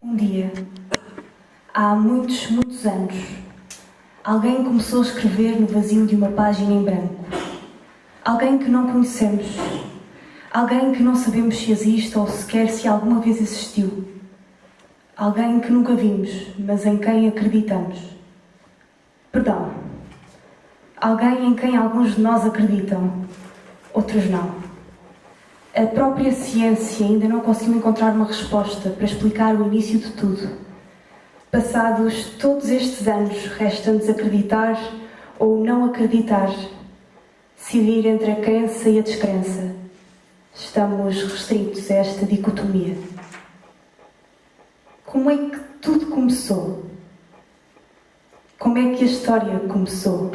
Um dia, há muitos, muitos anos, alguém começou a escrever no vazio de uma página em branco. Alguém que não conhecemos. Alguém que não sabemos se existe ou sequer se alguma vez existiu. Alguém que nunca vimos, mas em quem acreditamos. Perdão. Alguém em quem alguns de nós acreditam, outros não. A própria ciência ainda não conseguiu encontrar uma resposta para explicar o início de tudo. Passados todos estes anos, resta-nos acreditar ou não acreditar, decidir entre a crença e a descrença. Estamos restritos a esta dicotomia. Como é que tudo começou? Como é que a história começou?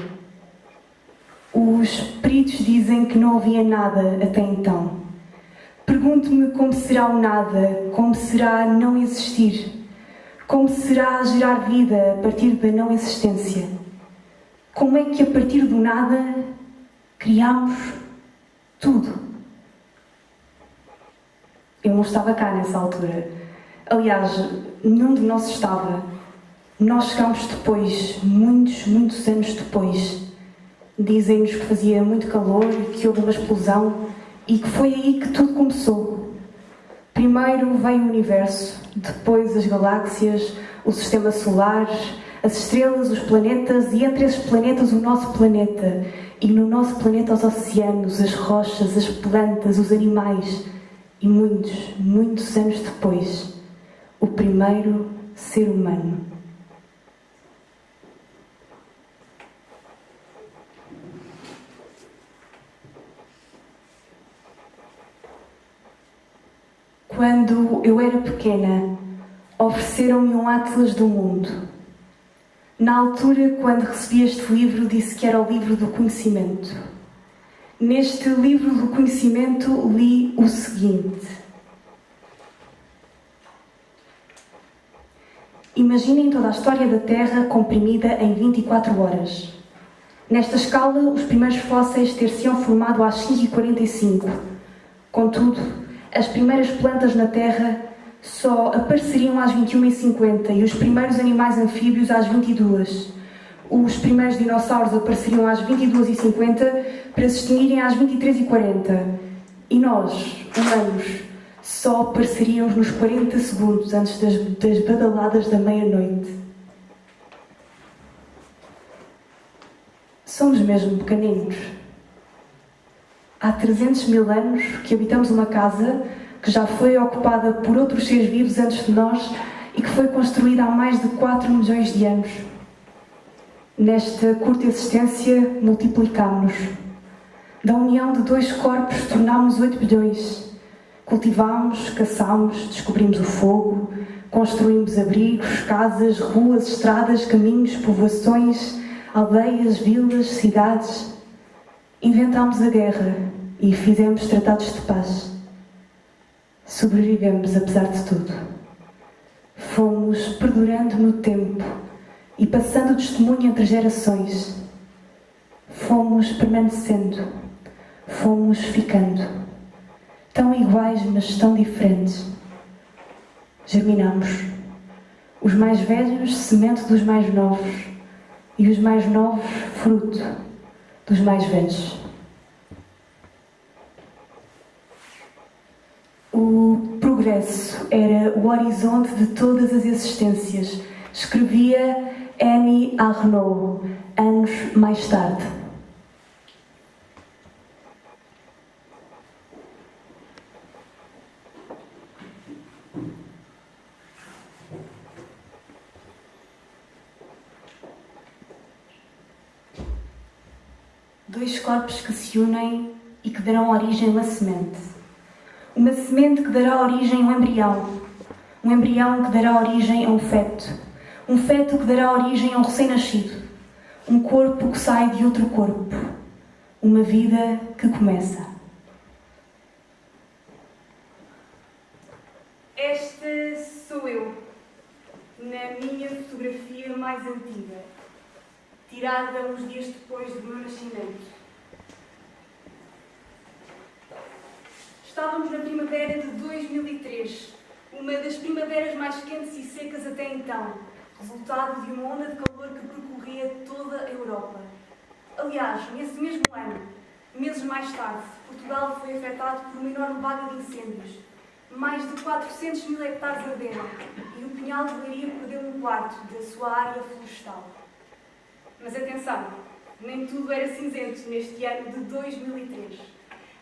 Os peritos dizem que não havia nada até então. Pergunto-me como será o nada, como será não existir, como será gerar vida a partir da não existência. Como é que a partir do nada criamos tudo? Eu não estava cá nessa altura. Aliás, nenhum de nós estava. Nós chegámos depois, muitos, muitos anos depois. Dizem-nos que fazia muito calor e que houve uma explosão e que foi aí que tudo começou. Primeiro veio o universo, depois as galáxias, o sistema solar, as estrelas, os planetas e entre esses planetas o nosso planeta. E no nosso planeta os oceanos, as rochas, as plantas, os animais. E muitos, muitos anos depois, o primeiro ser humano. Quando eu era pequena, ofereceram-me um atlas do mundo. Na altura, quando recebi este livro, disse que era o livro do conhecimento. Neste livro do conhecimento, li o seguinte. Imaginem toda a história da Terra comprimida em 24 horas. Nesta escala, os primeiros fósseis ter-se-ão formado às 5h45. Contudo, as primeiras plantas na Terra só apareceriam às 21h50 e os primeiros animais anfíbios às 22h. Os primeiros dinossauros apareceriam às 22h50 para se extinguirem às 23h40. E nós, humanos, só apareceríamos nos 40 segundos antes das badaladas da meia-noite. Somos mesmo pequeninos. Há 300 mil anos que habitamos uma casa que já foi ocupada por outros seres vivos antes de nós e que foi construída há mais de 4 milhões de anos. Nesta curta existência, multiplicámos-nos. Da união de 2 corpos, tornámos 8 bilhões. Cultivámos, caçámos, descobrimos o fogo, construímos abrigos, casas, ruas, estradas, caminhos, povoações, aldeias, vilas, cidades. Inventámos a guerra e fizemos tratados de paz. Sobrevivemos apesar de tudo. Fomos perdurando no tempo e passando o testemunho entre gerações. Fomos permanecendo. Fomos ficando. Tão iguais, mas tão diferentes. Germinamos. Os mais velhos, semente dos mais novos. E os mais novos, fruto dos mais velhos. O progresso era o horizonte de todas as existências, escrevia Annie Ernaux, anos mais tarde. Dois corpos que se unem e que darão origem a uma semente. Uma semente que dará origem a um embrião. Um embrião que dará origem a um feto. Um feto que dará origem a um recém-nascido. Um corpo que sai de outro corpo. Uma vida que começa. Esta sou eu, na minha fotografia mais antiga, tirada uns dias depois do meu nascimento. Estávamos na primavera de 2003, uma das primaveras mais quentes e secas até então, resultado de uma onda de calor que percorria toda a Europa. Aliás, nesse mesmo ano, meses mais tarde, Portugal foi afetado por uma enorme vaga de incêndios. Mais de 400 mil hectares arderam e o Pinhal de Leiria perdeu um quarto da sua área florestal. Mas atenção, nem tudo era cinzento neste ano de 2003.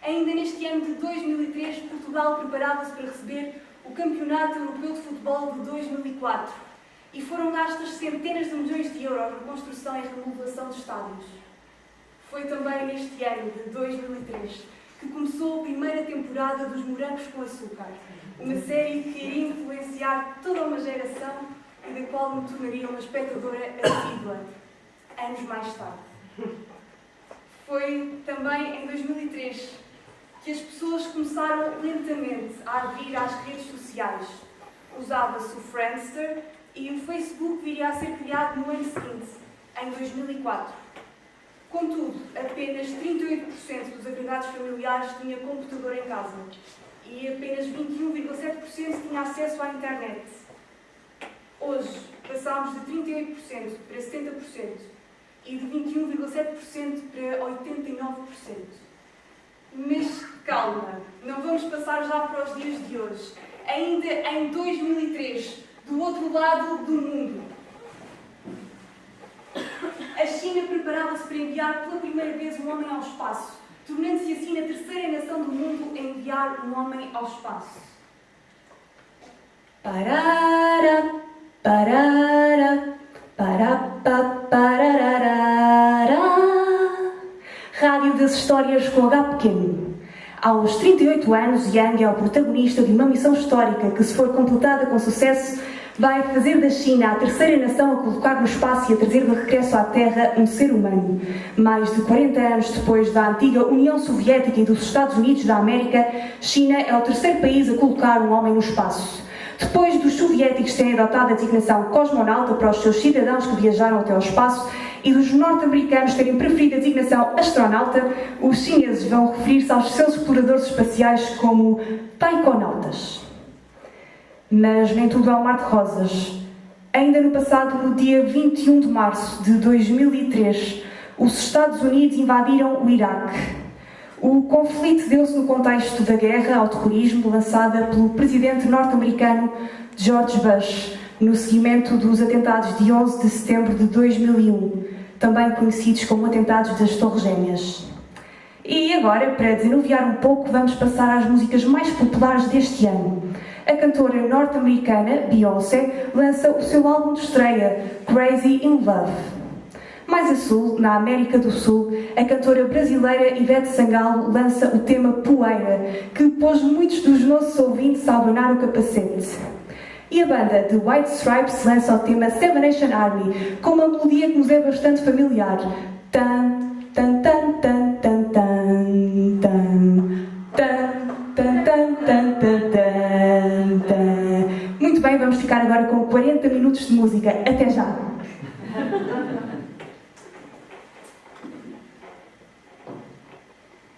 Ainda neste ano de 2003, Portugal preparava-se para receber o Campeonato Europeu de Futebol de 2004 e foram gastas centenas de milhões de euros na construção e remodelação de estádios. Foi também neste ano de 2003 que começou a primeira temporada dos Morangos com Açúcar, uma série que iria influenciar toda uma geração e da qual me tornaria uma espectadora assídua, anos mais tarde. Foi também em 2003 que as pessoas começaram lentamente a aderir às redes sociais. Usava-se o Friendster e o Facebook viria a ser criado no ano seguinte, em 2004. Contudo, apenas 38% dos agregados familiares tinha computador em casa e apenas 21,7% tinha acesso à internet. Hoje, passámos de 38% para 70% e de 21,7% para 89%. Mas calma, não vamos passar já para os dias de hoje. Ainda em 2003, do outro lado do mundo, a China preparava-se para enviar pela primeira vez um homem ao espaço, tornando-se assim a terceira nação do mundo a enviar um homem ao espaço. Parara, parara, pararararara. Rádio das Histórias com H pequeno. Aos 38 anos, Yang é o protagonista de uma missão histórica que, se for completada com sucesso, vai fazer da China a terceira nação a colocar no espaço e a trazer de regresso à Terra um ser humano. Mais de 40 anos depois da antiga União Soviética e dos Estados Unidos da América, China é o terceiro país a colocar um homem no espaço. Depois dos soviéticos terem adotado a designação cosmonauta para os seus cidadãos que viajaram até ao espaço e dos norte-americanos terem preferido a designação astronauta, os chineses vão referir-se aos seus exploradores espaciais como taikonautas. Mas nem tudo é um mar de rosas. Ainda no passado, no dia 21 de março de 2003, os Estados Unidos invadiram o Iraque. O conflito deu-se no contexto da guerra ao terrorismo lançada pelo presidente norte-americano George Bush, no seguimento dos atentados de 11 de setembro de 2001, também conhecidos como atentados das Torres Gêmeas. E agora, para desanuviar um pouco, vamos passar às músicas mais populares deste ano. A cantora norte-americana Beyoncé lança o seu álbum de estreia, Crazy in Love. Mais a sul, na América do Sul, a cantora brasileira Ivete Sangalo lança o tema Poeira, que pôs muitos dos nossos ouvintes a abanar o capacete. E a banda The White Stripes lança o tema Seven Nation Army, com uma melodia que nos é bastante familiar. Tan, tan, tan, tan, tan, tan, tan, tan, tan, tan, tan, tan. Muito bem, vamos ficar agora com 40 minutos de música. Até já!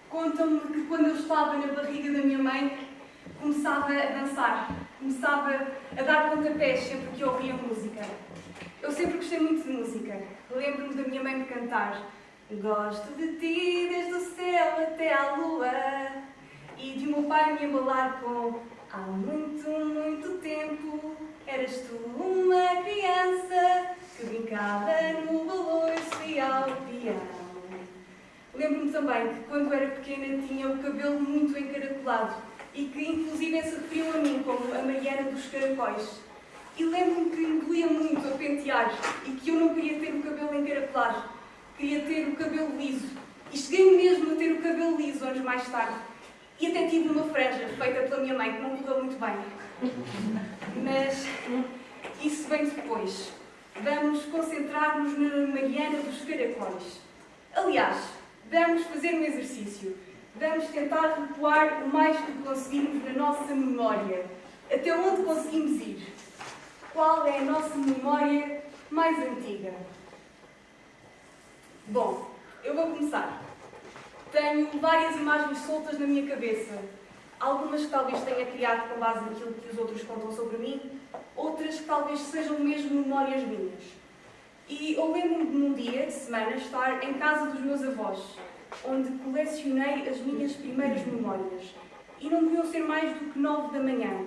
Contam-me que quando eu estava na barriga da minha mãe, começava a dançar, começava a dar pontapés sempre que ouvia música. Eu sempre gostei muito de música. Lembro-me da minha mãe me cantar Gosto de ti desde o céu até à lua, e de meu pai me embalar com Há muito, muito tempo eras tu uma criança que brincava no balanço e ao piano. Lembro-me também que quando era pequena tinha o cabelo muito encaracolado e que inclusive se referiam a mim como a Mariana dos Caracóis. E lembro-me que me doía muito a pentear e que eu não queria ter o cabelo encaracolado, queria ter o cabelo liso. E cheguei mesmo a ter o cabelo liso anos mais tarde. E até tive uma franja feita pela minha mãe, que não correu muito bem. Mas isso vem depois. Vamos concentrar-nos na Mariana dos Caracóis. Aliás, vamos fazer um exercício. Vamos tentar recuar o mais que conseguirmos na nossa memória. Até onde conseguimos ir? Qual é a nossa memória mais antiga? Bom, eu vou começar. Tenho várias imagens soltas na minha cabeça. Algumas que talvez tenha criado com base naquilo que os outros contam sobre mim, outras que talvez sejam mesmo memórias minhas. E eu lembro-me de num dia de semana estar em casa dos meus avós, onde colecionei as minhas primeiras memórias. E não deviam ser mais do que 9 da manhã.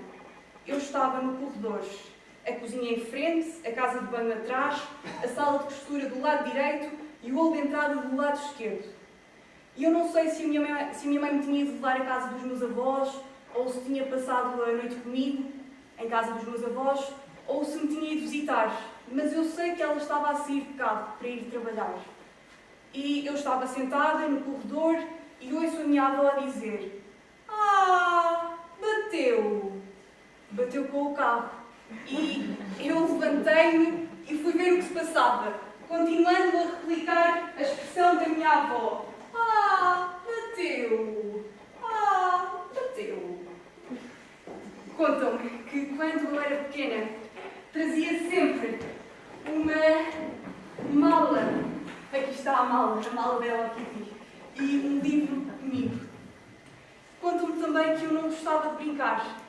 Eu estava no corredor, a cozinha em frente, a casa de banho atrás, a sala de costura do lado direito e o hall de entrada do lado esquerdo. E eu não sei se a minha mãe me tinha ido levar à casa dos meus avós, ou se tinha passado a noite comigo, em casa dos meus avós, ou se me tinha ido visitar. Mas eu sei que ela estava a sair de carro para ir trabalhar. E eu estava sentada no corredor e ouço a minha avó a dizer: "Ah, bateu!" Bateu com o carro. E eu levantei-me e fui ver o que se passava, continuando a replicar a expressão da minha avó. "Ah, bateu! Ah, bateu!" Contam-me que quando eu era pequena trazia sempre uma mala. Aqui está a mala dela aqui, e um livro comigo. Contam-me também que eu não gostava de brincar.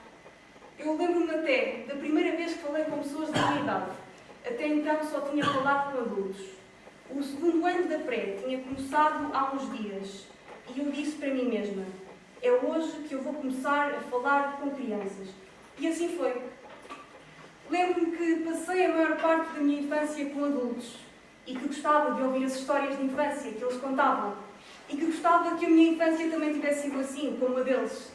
Eu lembro-me até da primeira vez que falei com pessoas da minha idade. Até então só tinha falado com adultos. O segundo ano da pré tinha começado há uns dias e eu disse para mim mesma: é hoje que eu vou começar a falar com crianças. E assim foi. Lembro-me que passei a maior parte da minha infância com adultos e que gostava de ouvir as histórias de infância que eles contavam e que gostava que a minha infância também tivesse sido assim, como a deles.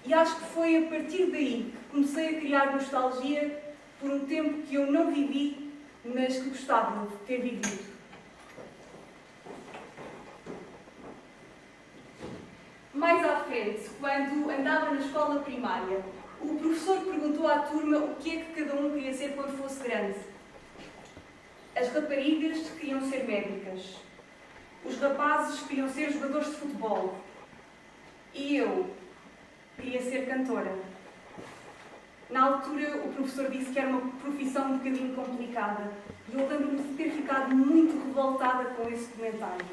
E acho que foi a partir daí que comecei a criar nostalgia por um tempo que eu não vivi, mas que gostava de ter vivido. Mais à frente, quando andava na escola primária, o professor perguntou à turma o que é que cada um queria ser quando fosse grande. As raparigas queriam ser médicas. Os rapazes queriam ser jogadores de futebol. E eu queria ser cantora. Na altura, o professor disse que era uma profissão um bocadinho complicada. E eu lembro-me de ter ficado muito revoltada com esse comentário.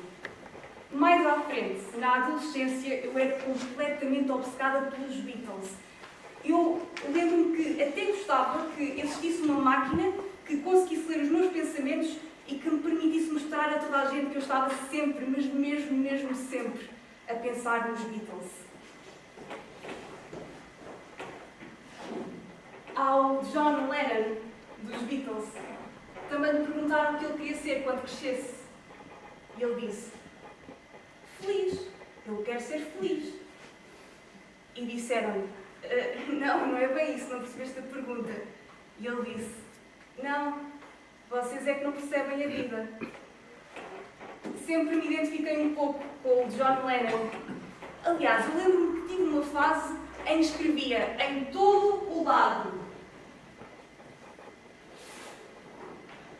Mais à frente, na adolescência, eu era completamente obcecada pelos Beatles. Eu lembro-me que até gostava que existisse uma máquina que conseguisse ler os meus pensamentos e que me permitisse mostrar a toda a gente que eu estava sempre, mas mesmo sempre, a pensar nos Beatles. Ao John Lennon, dos Beatles, também lhe perguntaram o que ele queria ser quando crescesse. E ele disse: feliz. Eu quero ser feliz. E disseram-lhe: não é bem isso, não percebeste a pergunta. E ele disse: não, vocês é que não percebem a vida. Sempre me identifiquei um pouco com o John Lennon. Aliás, eu lembro-me que tive uma fase em que escrevia em todo o lado: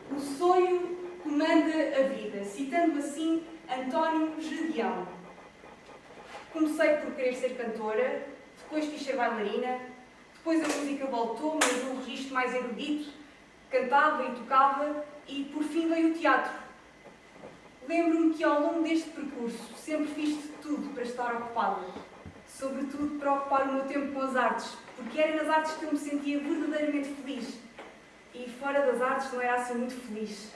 o sonho comanda a vida, citando assim António Gedeão. Comecei por querer ser cantora, depois quis ser bailarina, depois a música voltou, mas num registro mais erudito, cantava e tocava, e por fim veio o teatro. Lembro-me que ao longo deste percurso sempre fiz de tudo para estar ocupada, sobretudo para ocupar o meu tempo com as artes, porque era nas artes que eu me sentia verdadeiramente feliz. E fora das artes não era assim muito feliz.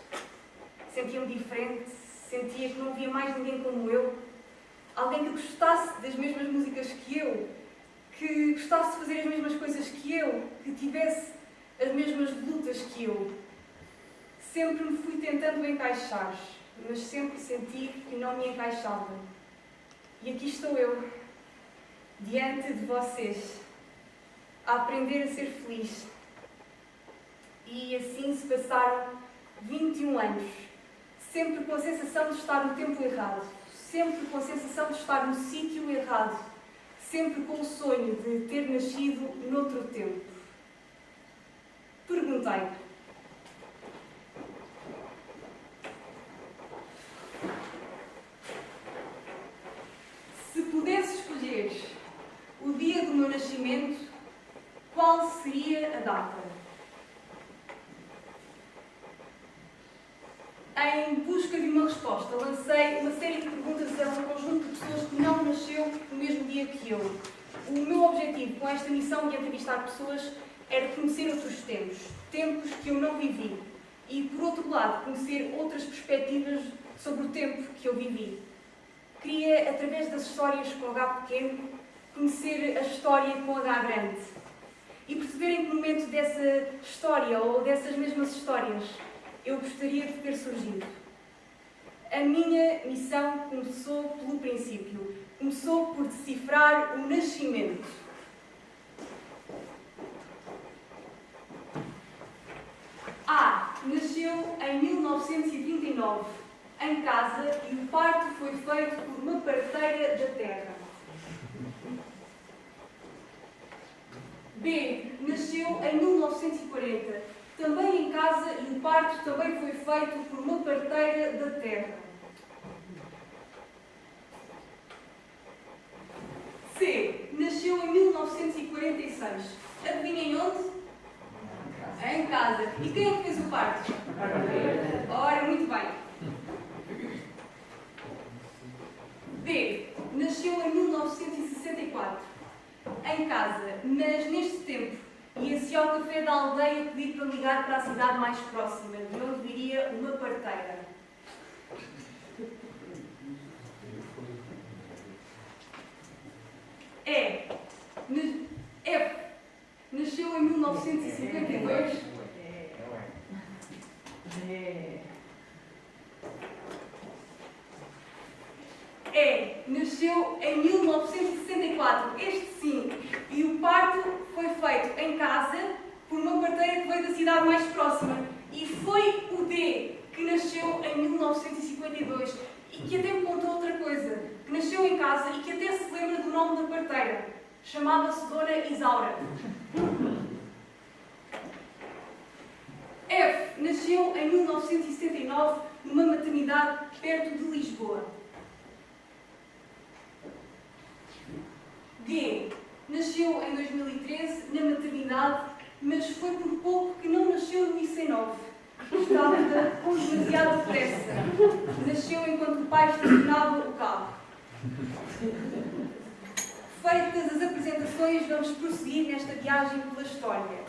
Sentia-me diferente, sentia que não havia mais ninguém como eu, alguém que gostasse das mesmas músicas que eu, que gostasse de fazer as mesmas coisas que eu, que tivesse as mesmas lutas que eu. Sempre me fui tentando encaixar, mas sempre senti que não me encaixava. E aqui estou eu, diante de vocês, a aprender a ser feliz. E assim se passaram 21 anos, sempre com a sensação de estar no tempo errado, sempre com a sensação de estar no sítio errado, sempre com o sonho de ter nascido noutro tempo. Perguntei: se pudesse escolher o dia do meu nascimento, qual seria a data? Em busca de uma resposta, lancei uma série de perguntas a um conjunto de pessoas que não nasceu no mesmo dia que eu. O meu objetivo com esta missão de entrevistar pessoas era conhecer outros tempos, tempos que eu não vivi, e, por outro lado, conhecer outras perspectivas sobre o tempo que eu vivi. Queria, através das histórias com H pequeno, conhecer a história com H grande e perceber em que momento dessa história ou dessas mesmas histórias eu gostaria de ter surgido. A minha missão começou pelo princípio. Começou por decifrar o nascimento. A nasceu em 1939, em casa, e o parto foi feito por uma parteira da terra. B nasceu em 1940, também em casa, e o parto também foi feito por uma parteira da terra. C nasceu em 1946. Adivinhem onde? Em casa. E quem é que fez o parto? Ora, muito bem. D nasceu em 1964. Em casa, mas neste tempo ia-se ao café da aldeia pedir para ligar para a cidade mais próxima, de onde viria uma parteira. F nasceu em 1952. Nasceu em 1964, este sim, e o parto foi feito em casa por uma parteira que veio da cidade mais próxima. E foi o D que nasceu em 1952 e que até me contou outra coisa, que nasceu em casa e que até se lembra do nome da parteira. Chamava-se Dona Isaura. F nasceu em 1979 numa maternidade perto de Lisboa. G nasceu em 2013 na maternidade, mas foi por pouco que não nasceu no IC9. Estava com demasiada pressa. Nasceu enquanto o pai estacionava o carro. Feitas as apresentações, vamos prosseguir nesta viagem pela história.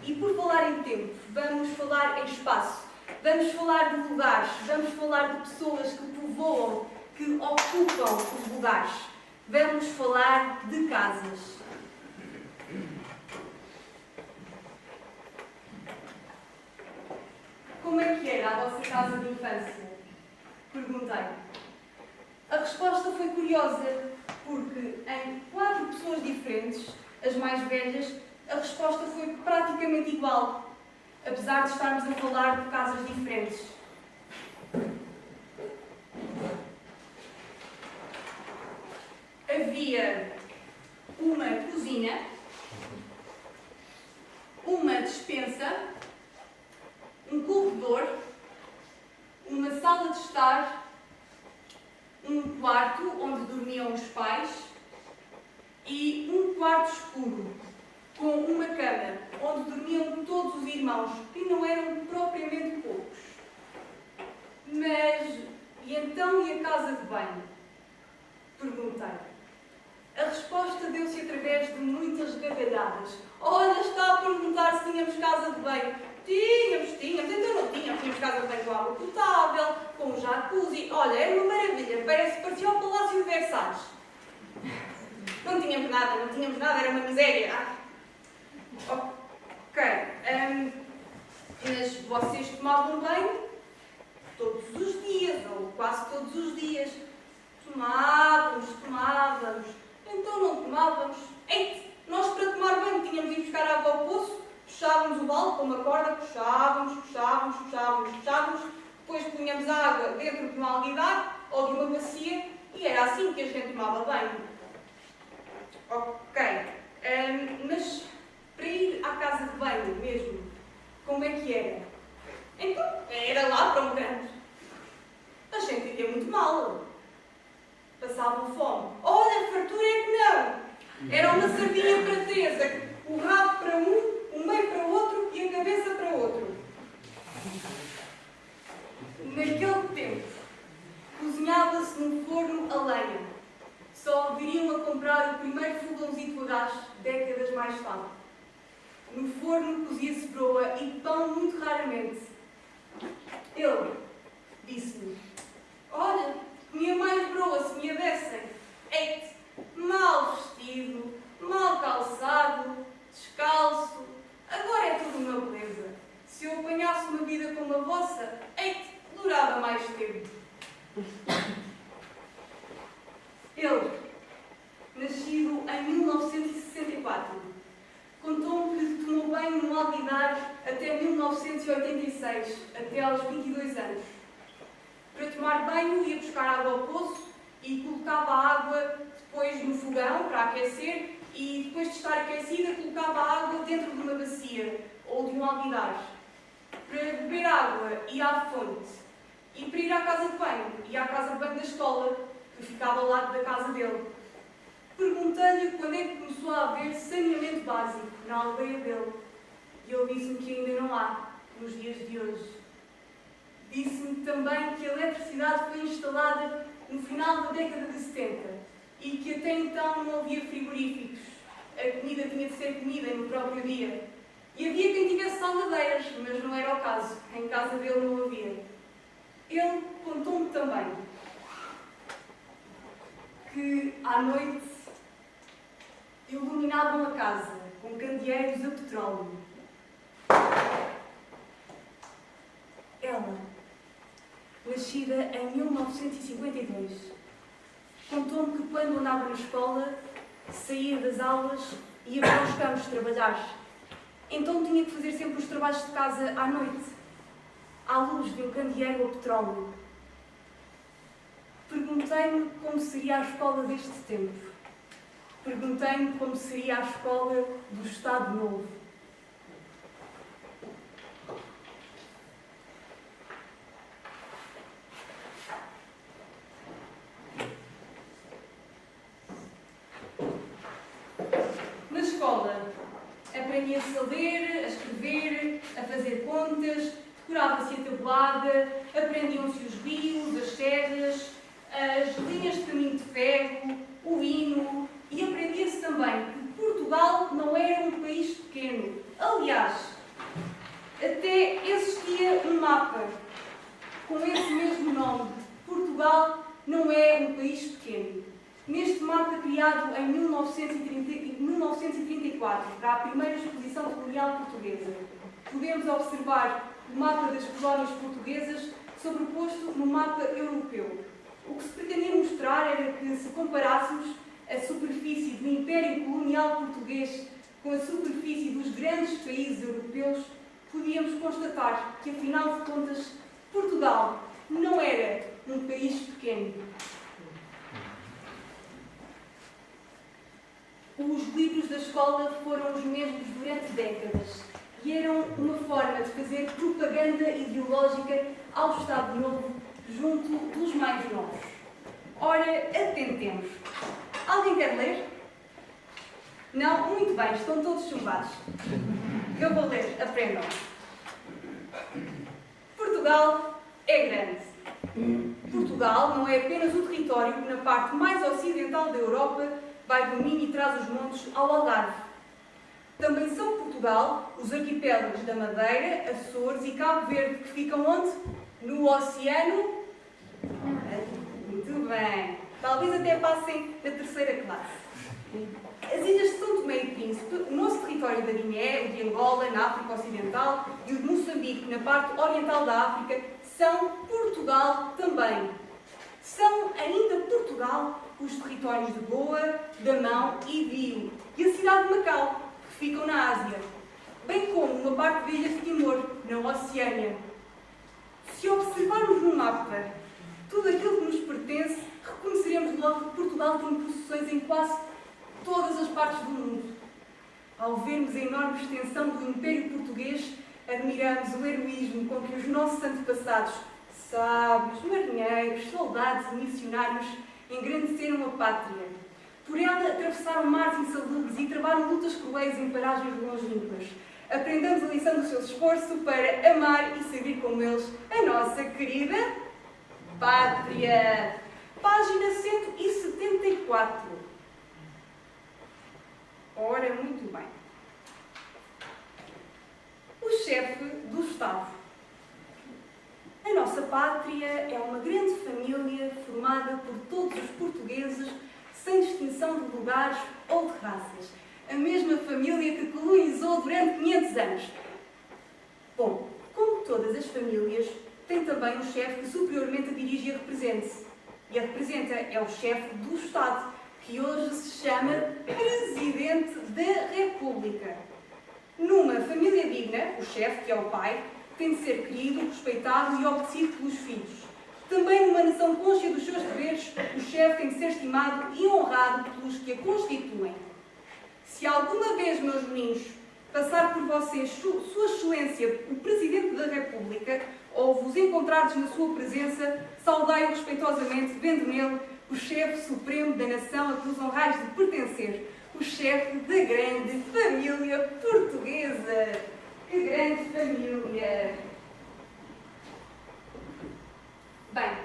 E por falar em tempo, vamos falar em espaço. Vamos falar de lugares, vamos falar de pessoas que povoam, que ocupam os lugares. Vamos falar de casas. Como é que era a vossa casa de infância? Perguntei. A resposta foi curiosa, porque em 4 pessoas diferentes, as mais velhas, a resposta foi praticamente igual, apesar de estarmos a falar de casas diferentes. Havia uma cozinha, uma despensa, um corredor, uma sala de estar, um quarto onde dormiam os pais e um quarto escuro, com uma cama onde dormiam todos os irmãos, que não eram propriamente poucos. Mas, e então e a casa de banho? Perguntei. A resposta deu-se através de muitas gargalhadas. Olha, está a perguntar se tínhamos casa de banho. Tínhamos, então não tínhamos casa de banho com água potável, com um jacuzzi. Olha, era uma maravilha, parecia o Palácio de Versalhes. Não tínhamos nada, era uma miséria. Ok, mas vocês tomavam banho todos os dias, ou quase todos os dias. Tomávamos. Então não tomávamos. Nós para tomar banho tínhamos de ir buscar água ao poço, puxávamos o balde com uma corda, puxávamos, depois punhamos a água dentro de um alguidar ou de uma bacia e era assim que a gente tomava banho. Ok, mas para ir à casa de banho mesmo, como é que era? Então, era lá para um canto. A gente vivia muito mal. Passavam fome. Olha, fartura é que não! Era uma sardinha para três, o rabo para um, o meio para o outro e a cabeça para o outro. Naquele tempo, cozinhava-se num forno a lenha. Só viriam a comprar o primeiro fogãozito a claramente. Ele disse-me: olha, comia mais broa se me a dessem. Eite, mal vestido, mal calçado, descalço. Agora é tudo uma beleza. Se eu apanhasse uma vida como a vossa, eite, durava mais tempo. Ele, nascido em 1964, contou-me que tomou banho no Alguidar até 1986, até aos 22 anos. Para tomar banho ia buscar água ao poço e colocava a água depois no fogão para aquecer e depois de estar aquecida colocava a água dentro de uma bacia ou de um alguidar. Para beber água ia à fonte e para ir à casa de banho ia à casa de banho da escola, que ficava ao lado da casa dele. Perguntei-lhe quando é que começou a haver saneamento básico na aldeia dele. E ele disse-me que ainda não há, nos dias de hoje. Disse-me também que a eletricidade foi instalada no final da década de 70 e que até então não havia frigoríficos. A comida tinha de ser comida no próprio dia. E havia quem tivesse salgadeiras, mas não era o caso. Em casa dele não havia. Ele contou-me também que à noite iluminavam a casa com candeeiros a petróleo. Ela, nascida em 1952, contou-me que quando andava na escola, saía das aulas e ia para os campos trabalhar. Então tinha que fazer sempre os trabalhos de casa à noite, à luz de um candeeiro a petróleo. Perguntei-me como seria a escola deste tempo. Perguntei-me como seria a escola do Estado Novo. Na escola, aprendia-se a ler, a escrever, a fazer contas, decorava-se a tabuada, aprendiam-se os rios, as serras, as linhas de caminho de ferro, o hino, e aprendia-se também que Portugal não era um país pequeno. Aliás, até existia um mapa com esse mesmo nome. Portugal não é um país pequeno. Neste mapa criado em 1934, para a primeira exposição colonial portuguesa, podemos observar o mapa das colónias portuguesas sobreposto no mapa europeu. O que se pretendia mostrar era que, se comparássemos a superfície do Império Colonial Português com a superfície dos grandes países europeus, podíamos constatar que, afinal de contas, Portugal não era um país pequeno. Os livros da escola foram os mesmos durante décadas e eram uma forma de fazer propaganda ideológica ao Estado Novo junto dos mais novos. Ora, atentemos. Alguém quer ler? Não? Muito bem, estão todos chumbados. Eu vou ler, aprendam. Portugal é grande. Portugal não é apenas o território que, na parte mais ocidental da Europa, vai do Minho e traz os montes ao Algarve. Também são Portugal os arquipélagos da Madeira, Açores e Cabo Verde, que ficam onde? No Oceano. Muito bem. Talvez até passem na terceira classe. As ilhas de São Tomé e Príncipe, o nosso território da Guiné, o de Angola, na África Ocidental, e o de Moçambique, na parte oriental da África, são Portugal também. São ainda Portugal os territórios de Goa, Damão e Dio, e a cidade de Macau, que ficam na Ásia, bem como uma parte da ilha de Timor, na Oceânia. Se observarmos no mapa tudo aquilo que nos pertence, reconheceremos logo que Portugal tem possessões em quase todas as partes do mundo. Ao vermos a enorme extensão do Império Português, admiramos o heroísmo com que os nossos antepassados, sábios, marinheiros, soldados e missionários, engrandeceram a pátria. Por ela atravessaram mares insalubres e travaram lutas cruéis em paragens longínquas. Aprendamos a lição do seu esforço para amar e servir como eles a nossa querida pátria. Página 174. Ora, muito bem. o chefe do Estado. A nossa pátria é uma grande família formada por todos os portugueses, sem distinção de lugares ou de raças. A mesma família que colonizou durante 500 anos. Bom, como todas as famílias, tem também um chefe que superiormente a dirige e a representa-se. E a representa é o chefe do Estado, que hoje se chama Presidente da República. Numa família digna, o chefe, que é o pai, tem de ser querido, respeitado e obedecido pelos filhos. Também numa nação consciente dos seus deveres, o chefe tem de ser estimado e honrado pelos que a constituem. Se alguma vez, meus meninos, passar por vocês Sua Excelência, o Presidente da República, ou vos encontrardes na sua presença, saudai-o respeitosamente, vendo nele o chefe supremo da nação a que vos honrais de pertencer, o chefe da grande família portuguesa. Que grande família! Bem,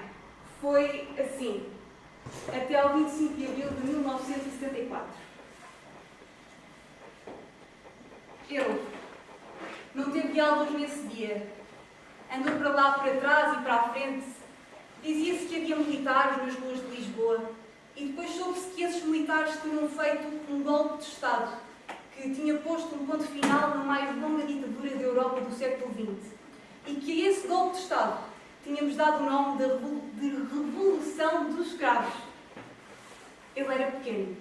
foi assim, até ao 25 de abril de 1974. Ele não teve diálogos nesse dia. Andou para lá, para trás e para a frente. Dizia-se que havia militares nas ruas de Lisboa. E depois soube-se que esses militares tinham feito um golpe de Estado, que tinha posto um ponto final na mais longa ditadura da Europa do século XX. E que a esse golpe de Estado tínhamos dado o nome de Revolução dos Escravos. Ele era pequeno,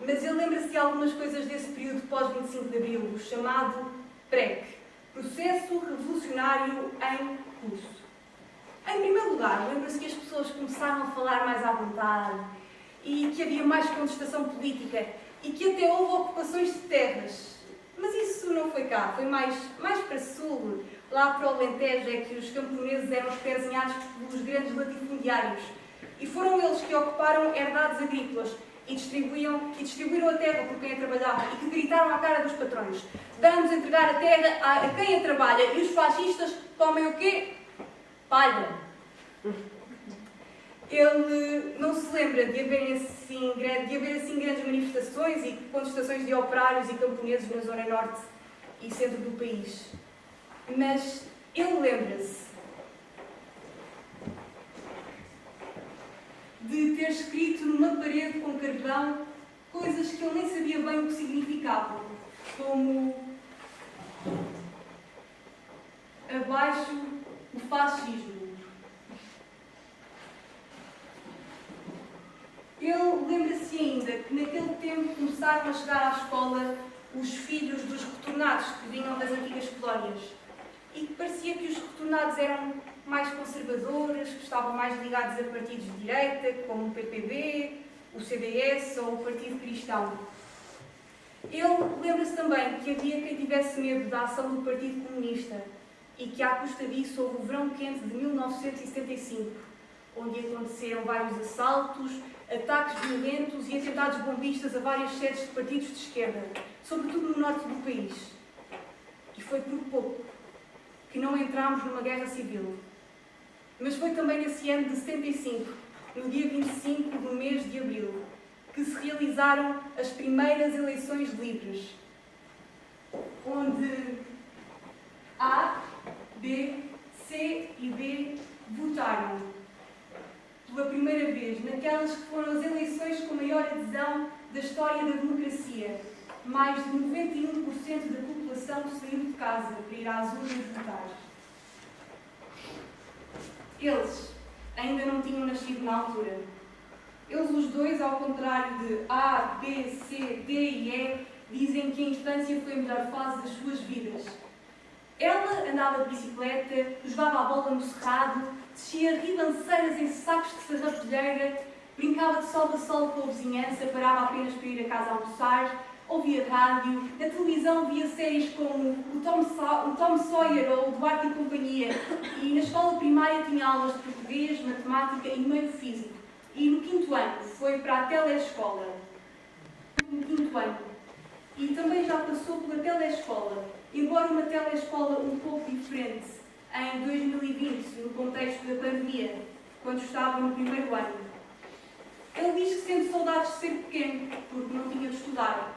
mas ele lembra-se de algumas coisas desse período pós-25 de Abril, o chamado PREC, Processo Revolucionário em Curso. Em primeiro lugar, lembra-se que as pessoas começaram a falar mais à vontade e que havia mais contestação política e que até houve ocupações de terras. Mas isso não foi cá, foi mais para sul, lá para o Alentejo, é que os camponeses eram espezinhados pelos grandes latifundiários. E foram eles que ocuparam herdades agrícolas e distribuíram a terra por quem a trabalhava e que gritaram à cara dos patrões: vamos entregar a terra a quem a trabalha, e os fascistas comem o quê? Palha. Ele não se lembra de haver assim grandes manifestações e contestações de operários e camponeses na zona norte e centro do país. Mas ele lembra-se de ter escrito numa parede com carvão coisas que ele nem sabia bem o que significavam, como abaixo o fascismo. Ele lembra-se ainda que naquele tempo começaram a chegar à escola os filhos dos retornados que vinham das antigas colónias e que parecia que os retornados eram mais conservadores, que estavam mais ligados a partidos de direita, como o PPB, o CDS ou o Partido Cristão. Ele lembra-se também que havia quem tivesse medo da ação do Partido Comunista e que, à custa disso, houve o Verão Quente de 1975, onde aconteceram vários assaltos, ataques violentos e atentados bombistas a várias sedes de partidos de esquerda, sobretudo no norte do país. E foi por pouco que não entramos numa guerra civil. Mas foi também nesse ano de 75, no dia 25 do mês de abril, que se realizaram as primeiras eleições livres, onde A, B, C e D votaram pela primeira vez naquelas que foram as eleições com maior adesão da história da democracia. Mais de 91% da população saiu de casa para ir às urnas votar. Eles ainda não tinham nascido na altura. Eles os dois, ao contrário de A, B, C, D e E, dizem que a infância foi a melhor fase das suas vidas. Ela andava de bicicleta, jogava a bola no cerrado, descia ribanceiras em sacos de serrapilheira, brincava de sol a sol com a vizinhança, parava apenas para ir a casa almoçar, ouvia rádio, na televisão via séries como o Tom Sawyer ou o Duarte e Companhia, e na escola primária tinha aulas de português, matemática e meio físico. E no 5º ano foi para a telescola. No 5º ano. E também já passou pela telescola, embora uma telescola um pouco diferente, em 2020, no contexto da pandemia, quando estava no 1º ano. Ele diz que sente saudades de ser pequeno, porque não tinha de estudar.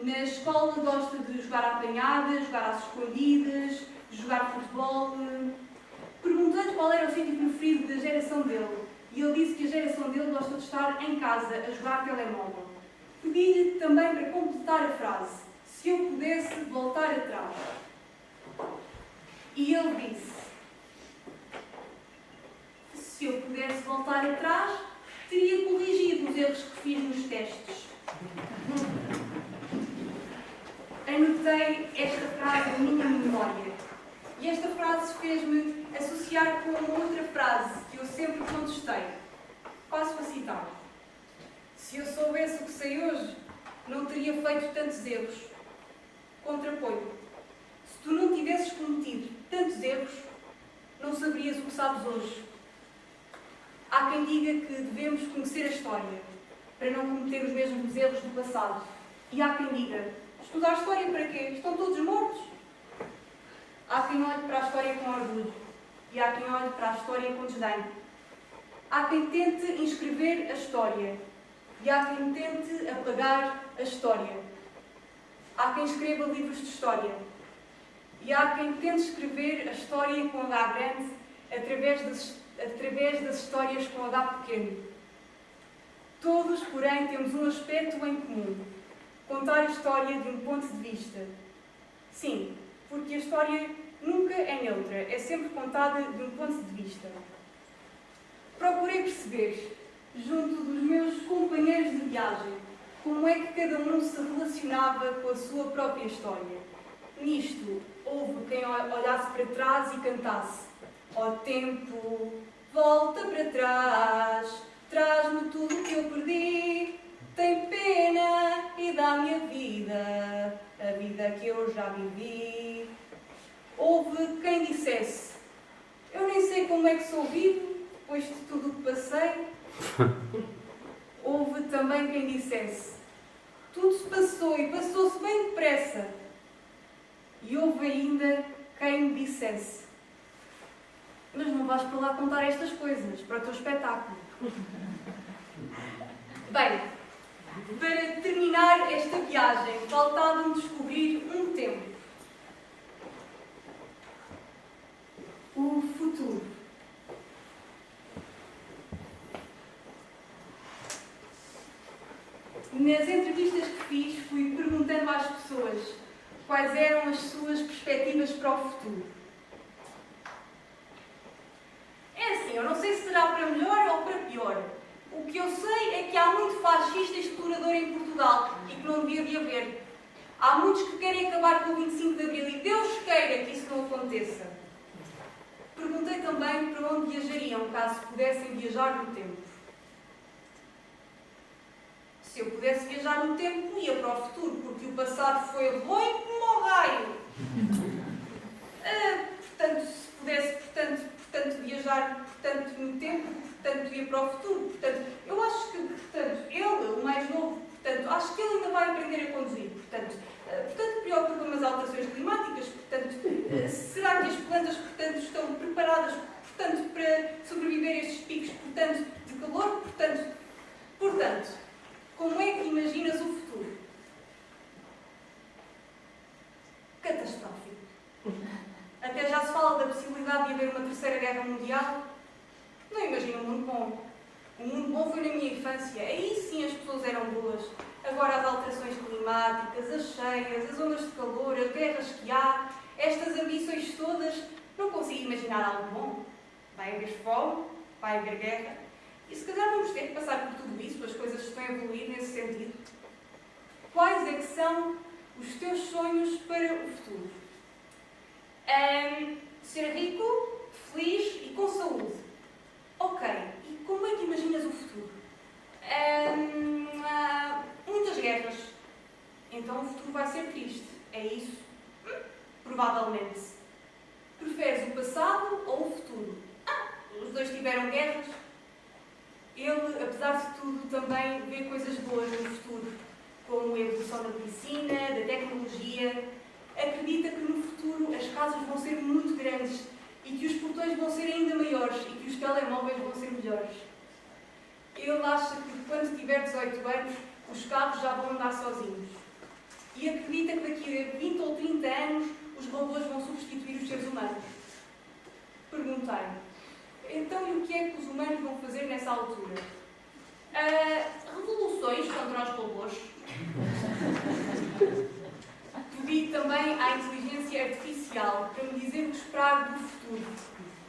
Na escola gosta de jogar à apanhada, jogar às escondidas, jogar futebol. Perguntei-lhe qual era o sítio preferido da geração dele. E ele disse que a geração dele gosta de estar em casa a jogar telemóvel. Pedi-lhe também para completar a frase: se eu pudesse voltar atrás. E ele disse: se eu pudesse voltar atrás, teria corrigido os erros que fiz nos testes. Anotei esta frase na minha memória. E esta frase fez-me associar com uma outra frase que eu sempre contestei. Passo a citar: se eu soubesse o que sei hoje, não teria feito tantos erros. Contraponho: se tu não tivesses cometido tantos erros, não saberias o que sabes hoje. Há quem diga que devemos conhecer a história para não cometer os mesmos erros do passado. E há quem diga: estudar história para quê? Estão todos mortos. Há quem olhe para a história com orgulho e há quem olhe para a história com desdém. Há quem tente inscrever a história e há quem tente apagar a história. Há quem escreva livros de história e há quem tente escrever a história com H grande através das histórias com H pequeno. Todos, porém, temos um aspecto em comum: contar a história de um ponto de vista. Sim, porque a história nunca é neutra, é sempre contada de um ponto de vista. Procurei perceber, junto dos meus companheiros de viagem, como é que cada um se relacionava com a sua própria história. Nisto, houve quem olhasse para trás e cantasse: ó tempo, volta para trás, traz-me tudo o que eu perdi, tem pena e dá-me a vida que eu já vivi. Houve quem dissesse: eu nem sei como é que sou vivo, depois de tudo o que passei. Houve também quem dissesse: tudo se passou e passou-se bem depressa. E houve ainda quem me dissesse: mas não vais para lá contar estas coisas, para o teu espetáculo. Bem, para terminar esta viagem, faltava-me descobrir um tempo. O futuro. Nas entrevistas que fiz, fui perguntando às pessoas quais eram as suas perspectivas para o futuro. É assim, eu não sei se será para melhor ou para pior. O que eu sei é que há muito fascista e explorador em Portugal e que não devia de haver. Há muitos que querem acabar com o 25 de Abril e Deus queira que isso não aconteça. Perguntei também para onde viajariam caso pudessem viajar no tempo. Se eu pudesse viajar no tempo, ia para o futuro, porque o passado foi ruim como o raio. Portanto, se pudesse viajar no tempo, ia para o futuro. Portanto, eu acho que, ele, o mais novo, acho que ele ainda vai aprender a conduzir. Portanto, preocupa com as alterações climáticas. Portanto, será que as plantas, estão preparadas, para sobreviver a estes picos, de calor? Portanto, como é que imaginas o futuro? Catastrófico. Até já se fala da possibilidade de haver uma terceira guerra mundial. Não imagino um mundo bom. O mundo bom foi na minha infância. Aí sim as pessoas eram boas. Agora as alterações climáticas, as cheias, as ondas de calor, as guerras que há, estas ambições todas, não consigo imaginar algo bom. Vai haver fome, vai haver guerra. E se calhar vamos ter que passar por tudo isso, as coisas estão a evoluir nesse sentido. Quais é que são os teus sonhos para o futuro? Ser rico, feliz e com saúde. Ok, e como é que imaginas o futuro? Muitas guerras. Então o futuro vai ser triste. É isso? Provavelmente. Preferes o passado ou o futuro? Os dois tiveram guerras. Ele, apesar de tudo, também vê coisas boas no futuro, como a evolução da medicina, da tecnologia. Acredita que no futuro as casas vão ser muito grandes e que os portões vão ser ainda maiores e que os telemóveis vão ser melhores. Ele acha que quando tiver 18 anos, os carros já vão andar sozinhos. e acredita que daqui a 20 ou 30 anos os robôs vão substituir os seres humanos. Perguntei, então e o que é que os humanos vão fazer nessa altura? Revoluções contra os robôs. Pedi também à inteligência artificial para me dizer o que esperar do futuro.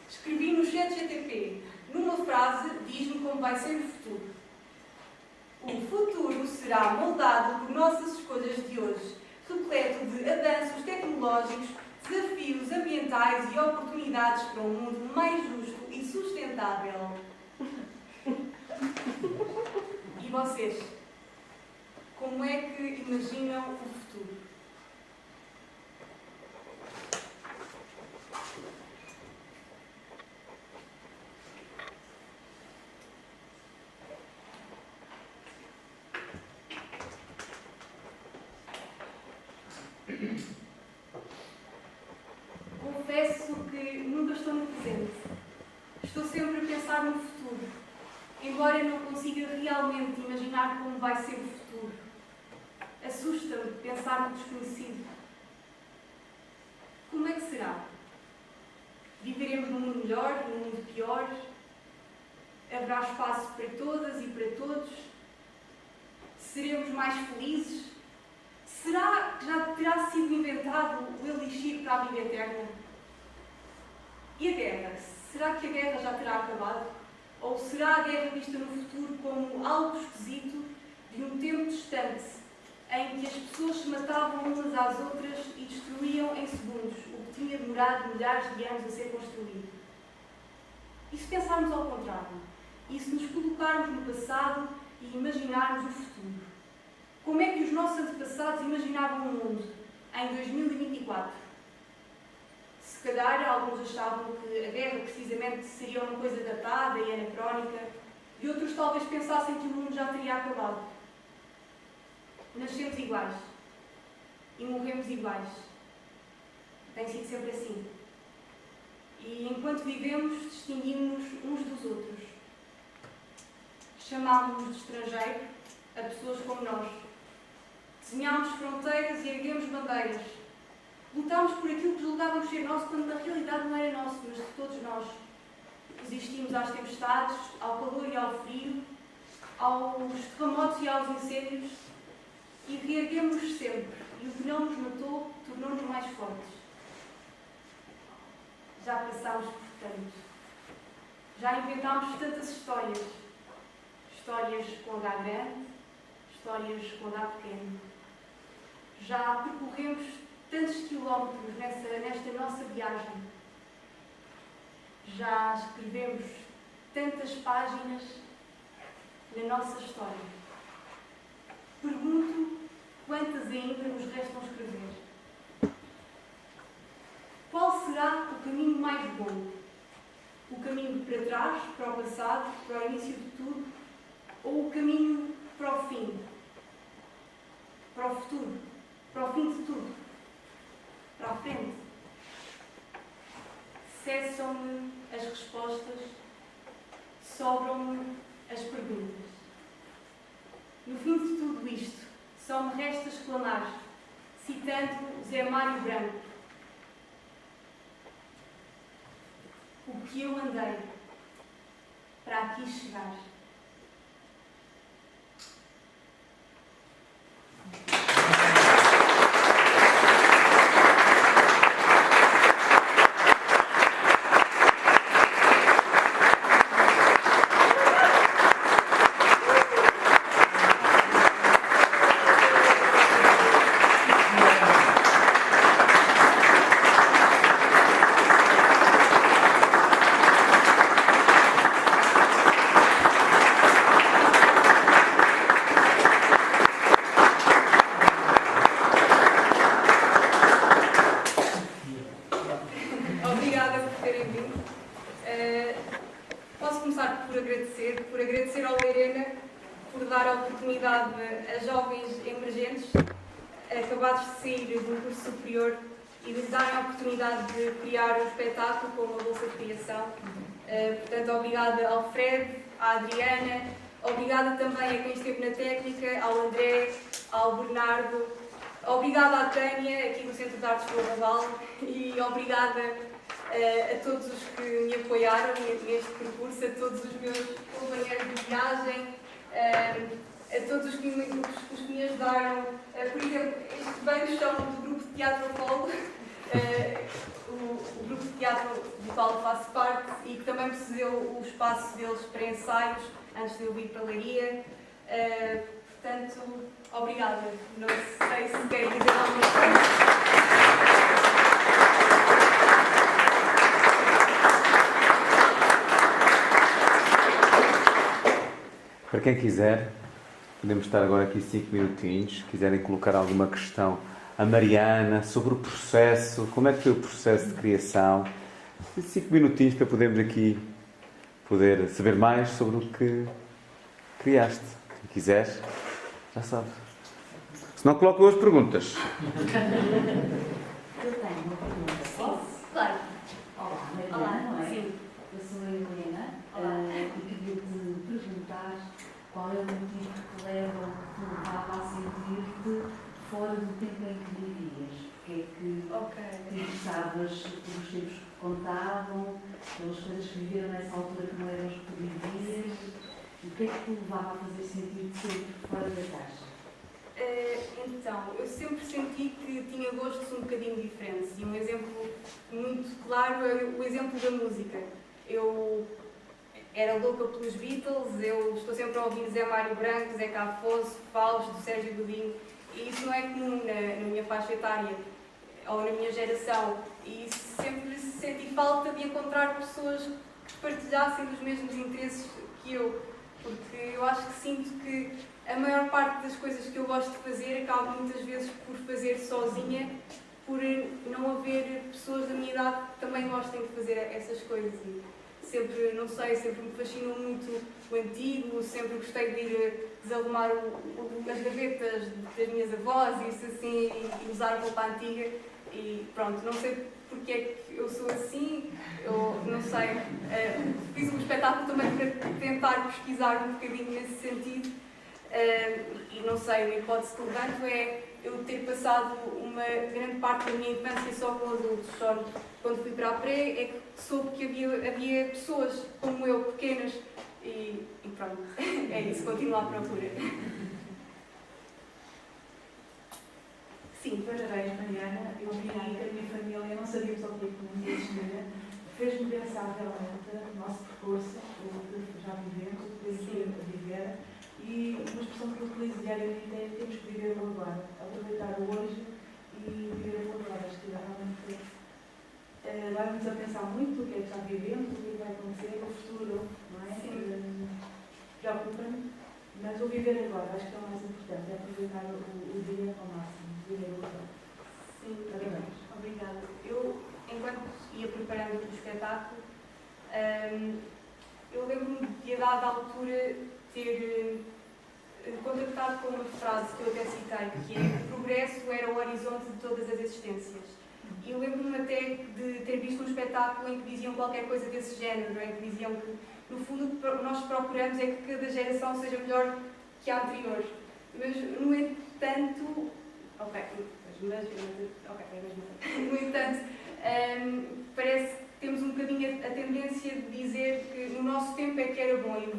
Escrevi no ChatGPT, numa frase, diz-me como vai ser o futuro. O futuro será moldado por nossas escolhas de hoje, repleto de avanços tecnológicos, desafios ambientais e oportunidades para um mundo mais justo e sustentável. E vocês? Como é que imaginam o futuro? Confesso que nunca estou no presente. Estou sempre a pensar no futuro, embora não consiga realmente imaginar como vai ser o futuro. Assusta-me pensar no desconhecido. Como é que será? Viveremos num mundo melhor, num mundo pior? Haverá espaço para todas e para todos? Seremos mais felizes? Será que já terá sido inventado o elixir para a vida eterna? E a guerra? Será que a guerra já terá acabado? Ou será a guerra vista no futuro como algo esquisito de um tempo distante, em que as pessoas se matavam umas às outras e destruíam em segundos o que tinha demorado milhares de anos a ser construído? E se pensarmos ao contrário? E se nos colocarmos no passado e imaginarmos o futuro? Como é que os nossos antepassados imaginavam o mundo em 2024? Se calhar alguns achavam que a guerra precisamente seria uma coisa datada e anacrónica, e outros talvez pensassem que o mundo já teria acabado. Nascemos iguais e morremos iguais. Tem sido sempre assim. E enquanto vivemos, distinguimos-nos uns dos outros. Chamámos-nos de estrangeiro a pessoas como nós. Desenhámos fronteiras e erguemos bandeiras. Lutámos por aquilo que julgávamos ser nosso, quando na realidade não era nosso, mas de todos nós. Resistimos às tempestades, ao calor e ao frio, aos terremotos e aos incêndios, e reerguemos-nos sempre. E o que não nos matou tornou-nos mais fortes. Já passámos por tanto. Já inventámos tantas histórias. Histórias com H grande, histórias com H pequeno. Já percorremos tantos quilómetros nesta nossa viagem. Já escrevemos tantas páginas na nossa história. Pergunto quantas ainda nos restam escrever. Qual será o caminho mais bom? O caminho para trás, para o passado, para o início de tudo? Ou o caminho para o fim? Para o futuro? Para o fim de tudo? Para a frente? Cessam-me as respostas, sobram-me as perguntas. No fim de tudo isto, só me resta exclamar, citando Zé Mário Branco: o que eu andei para aqui chegar. Por agradecer ao Lerena por dar a oportunidade a jovens emergentes acabados de sair do curso superior e de lhes darem a oportunidade de criar um espetáculo com uma bolsa de criação. Portanto, obrigada ao Fred, à Adriana, obrigada também a quem esteve na técnica, ao André, ao Bernardo, Obrigada à Tânia, aqui do Centro de Artes do Raval, e obrigada a todos os que me apoiaram neste percurso, a todos os meus companheiros de viagem, a todos os que me ajudaram. Por exemplo, estes bancos são do grupo de teatro Apolo, o grupo de teatro do qual faço parte e que também me cedeu o espaço deles para ensaios antes de eu vir para a Leiria. Portanto, obrigada. Não sei se querem dizer alguma coisa. Para quem quiser, podemos estar agora aqui 5 minutinhos. Se quiserem colocar alguma questão a Mariana sobre o processo, como é que foi o processo de criação. 5 minutinhos para podermos aqui poder saber mais sobre o que criaste. Se quiseres, já sabes. Se não, coloco duas perguntas. Eu tenho uma pergunta. Posso? Claro. Olá, Mariana, Olá, não é? sim. Eu sou a Helena e queria-te perguntar qual é o motivo que te levava a sentir-te fora do tempo em que vivias. Porque é que te interessavas pelos tempos que contavam, pelas coisas que viveram nessa altura que não eram as que tu vivias? O que é que te levava a fazer sentir-te sempre fora da caixa? Então, eu sempre senti que tinha gostos um bocadinho diferentes e um exemplo muito claro é o exemplo da música. Eu era louca pelos Beatles, eu estou sempre a ouvir Zé Mário Branco, Zé Afonso, Fausto, Sérgio Godinho, e isso não é comum na minha faixa etária ou na minha geração, e sempre senti falta de encontrar pessoas que partilhassem dos mesmos interesses que eu, porque eu acho que sinto que a maior parte das coisas que eu gosto de fazer acabo muitas vezes por fazer sozinha, por não haver pessoas da minha idade que também gostem de fazer essas coisas. E sempre, não sei, sempre me fascinou muito o antigo, sempre gostei de ir desarrumar as gavetas das minhas avós e isso assim, e usar roupa antiga. E pronto, não sei porque é que eu sou assim, eu não sei. Fiz um espetáculo também para tentar pesquisar um bocadinho nesse sentido. E não sei, uma hipótese que levanto é eu ter passado uma grande parte da minha infância só com adultos. Só quando fui para a pré é que soube que havia pessoas como eu, pequenas, e pronto, é isso, continuo à procura. Sim. Parabéns, Mariana. Eu vi que a minha família não sabíamos ao que é que nos ia. Fez-me pensar realmente no nosso percurso, o que já vivemos, o que podemos viver. E uma expressão que eu utilizo diariamente é temos que viver o agora, aproveitar o hoje e viver o agora. Acho que realmente vai-nos a pensar muito o que é que já vivemos, o que é que vai acontecer, o futuro, não é? Preocupa-me, mas o viver agora, acho que é o mais importante, é aproveitar o dia ao máximo, viver o agora. Sim, parabéns. Obrigada. Eu, enquanto ia preparando o espetáculo, eu lembro-me de, a dada altura, ter contactado com uma frase que eu até citei, que é que o progresso era o horizonte de todas as existências. E eu lembro-me até de ter visto um espetáculo em que diziam qualquer coisa desse género, em que diziam que, no fundo, o que nós procuramos é que cada geração seja melhor que a anterior. Mas, no entanto... No entanto, parece que temos um bocadinho a tendência de dizer que no nosso tempo é que era bom e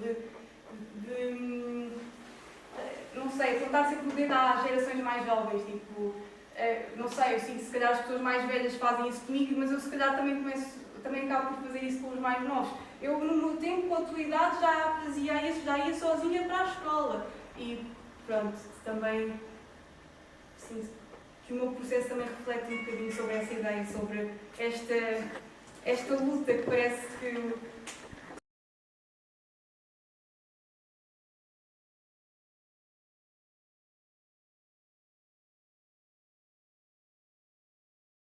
não sei, apontar sempre o dedo às gerações mais jovens, tipo, não sei, eu sinto que se calhar as pessoas mais velhas fazem isso comigo, mas eu se calhar também acabo por fazer isso com os mais novos. Eu no meu tempo, com a tua idade, já fazia isso, já ia sozinha para a escola. E pronto, também sinto que o meu processo também reflete um bocadinho sobre essa ideia, sobre esta luta que parece que